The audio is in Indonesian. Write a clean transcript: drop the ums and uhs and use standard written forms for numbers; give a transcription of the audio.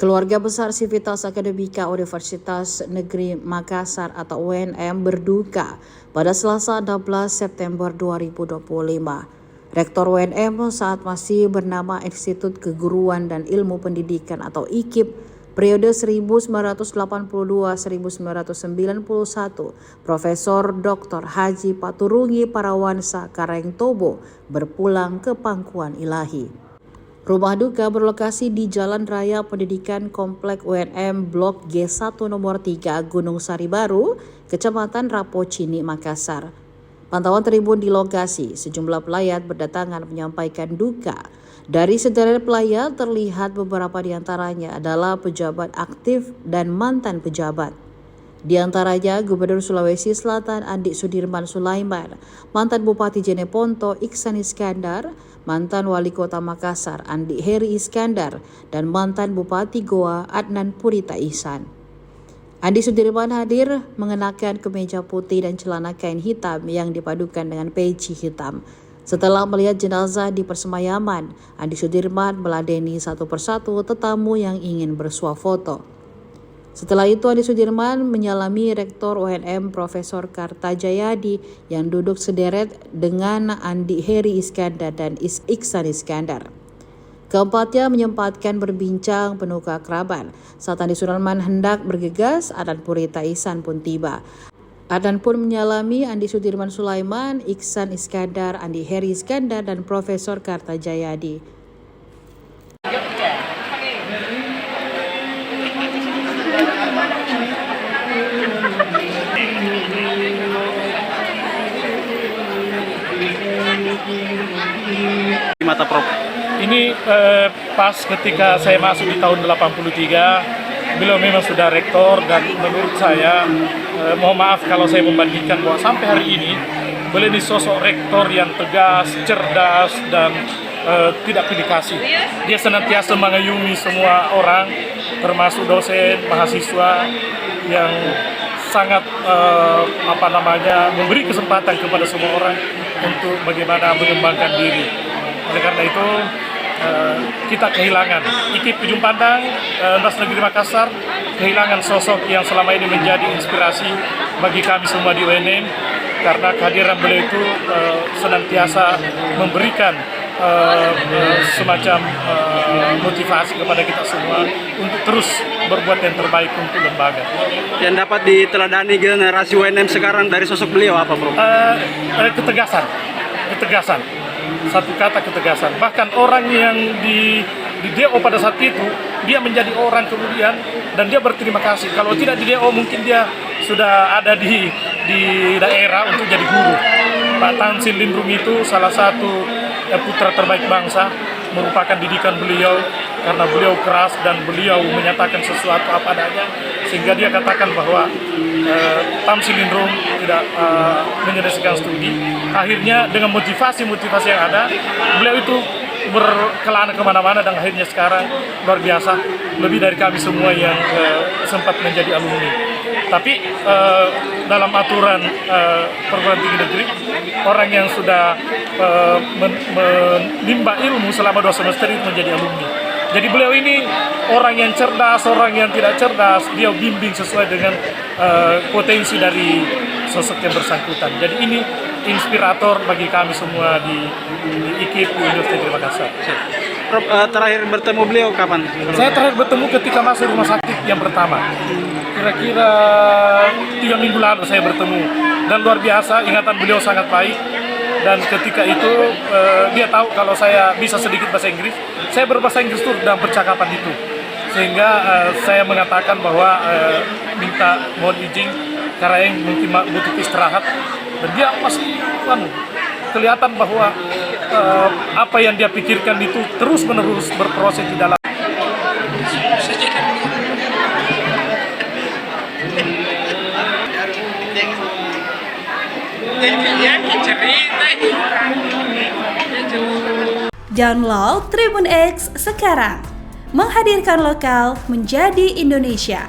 Keluarga besar Civitas Akademika Universitas Negeri Makassar atau UNM berduka pada Selasa 16 September 2025. Rektor UNM saat masih bernama Institut Keguruan dan Ilmu Pendidikan atau IKIP periode 1982-1991, Profesor Dr. Haji Paturungi Parawansa Karengtobo berpulang ke pangkuan ilahi. Rumah duka berlokasi di Jalan Raya Pendidikan Komplek UNM Blok G1 Nomor 3 Gunung Sari Baru, Kecamatan Rapocini, Makassar. Pantauan tribun di lokasi, sejumlah pelayat berdatangan menyampaikan duka. Dari sederet pelayat terlihat beberapa di antaranya adalah pejabat aktif dan mantan pejabat. Di antaranya Gubernur Sulawesi Selatan Andi Sudirman Sulaiman, mantan Bupati Jeneponto Iksan Iskandar, mantan Wali Kota Makassar Andi Heri Iskandar, dan mantan Bupati Goa Adnan Purita Ihsan. Andi Sudirman hadir mengenakan kemeja putih dan celana kain hitam yang dipadukan dengan peci hitam. Setelah melihat jenazah di persemayaman, Andi Sudirman meladeni satu persatu tetamu yang ingin bersuah foto. Setelah itu Andi Sudirman menyalami Rektor UNM Profesor Kartajayadi yang duduk sederet dengan Andi Heri Iskandar dan Iksan Iskandar. Keempatnya menyempatkan berbincang penuh keakraban. Saat Andi Sudirman hendak bergegas, Adnan Purita Ihsan pun tiba. Adnan pun menyalami Andi Sudirman Sulaiman, Iksan Iskandar, Andi Heri Iskandar, dan Profesor Kartajayadi. Mata Prof. Ini pas ketika saya masuk di tahun 83, beliau memang sudah rektor dan menurut saya, mohon maaf kalau saya membandingkan bahwa sampai hari ini, beliau ini sosok rektor yang tegas, cerdas, dan tidak pilih kasih. Dia senantiasa mengayomi semua orang, termasuk dosen, mahasiswa yang sangat memberi kesempatan kepada semua orang untuk bagaimana mengembangkan diri. Oleh karena itu kita kehilangan IKIP Ujung Pandang Universitas Negeri Makassar, kehilangan sosok yang selama ini menjadi inspirasi bagi kami semua di UNM, karena kehadiran beliau itu senantiasa memberikan semacam motivasi kepada kita semua untuk terus berbuat yang terbaik untuk lembaga. Yang dapat diteladani generasi UNM sekarang dari sosok beliau apa, Bro? Ketegasan. Satu kata, ketegasan. Bahkan orang yang di DO pada saat itu, dia menjadi orang kemudian dan dia berterima kasih. Kalau tidak di DO mungkin dia sudah ada di daerah untuk jadi guru. Pak Tansil Lindrung itu salah satu putra terbaik bangsa, merupakan didikan beliau karena beliau keras dan beliau menyatakan sesuatu apa adanya, sehingga dia katakan bahwa Tamsil Lindrung tidak menyelesaikan studi. Akhirnya dengan motivasi yang ada, beliau itu berkelana kemana-mana dan akhirnya sekarang luar biasa, lebih dari kami semua yang sempat menjadi alumni. Tapi dalam aturan perguruan tinggi negeri, orang yang sudah menimba ilmu selama 2 semester itu menjadi alumni. Jadi beliau ini orang yang cerdas, orang yang tidak cerdas, dia bimbing sesuai dengan potensi dari sosok yang bersangkutan. Jadi ini inspirator bagi kami semua di IKIP Universitas Negeri Makassar. Prof, terakhir bertemu beliau kapan? Saya terakhir bertemu ketika masuk rumah sakit yang pertama. Kira-kira 3 minggu lalu saya bertemu. Dan luar biasa, ingatan beliau sangat baik. Dan ketika itu dia tahu kalau saya bisa sedikit bahasa Inggris. Saya berbahasa Inggris itu dalam percakapan itu. Sehingga saya mengatakan bahwa mohon izin karena yang mungkin butuh istirahat. Dan dia masih kelihatan bahwa apa yang dia pikirkan itu terus-menerus berproses di dalam. Download Tribun X sekarang, menghadirkan lokal menjadi Indonesia.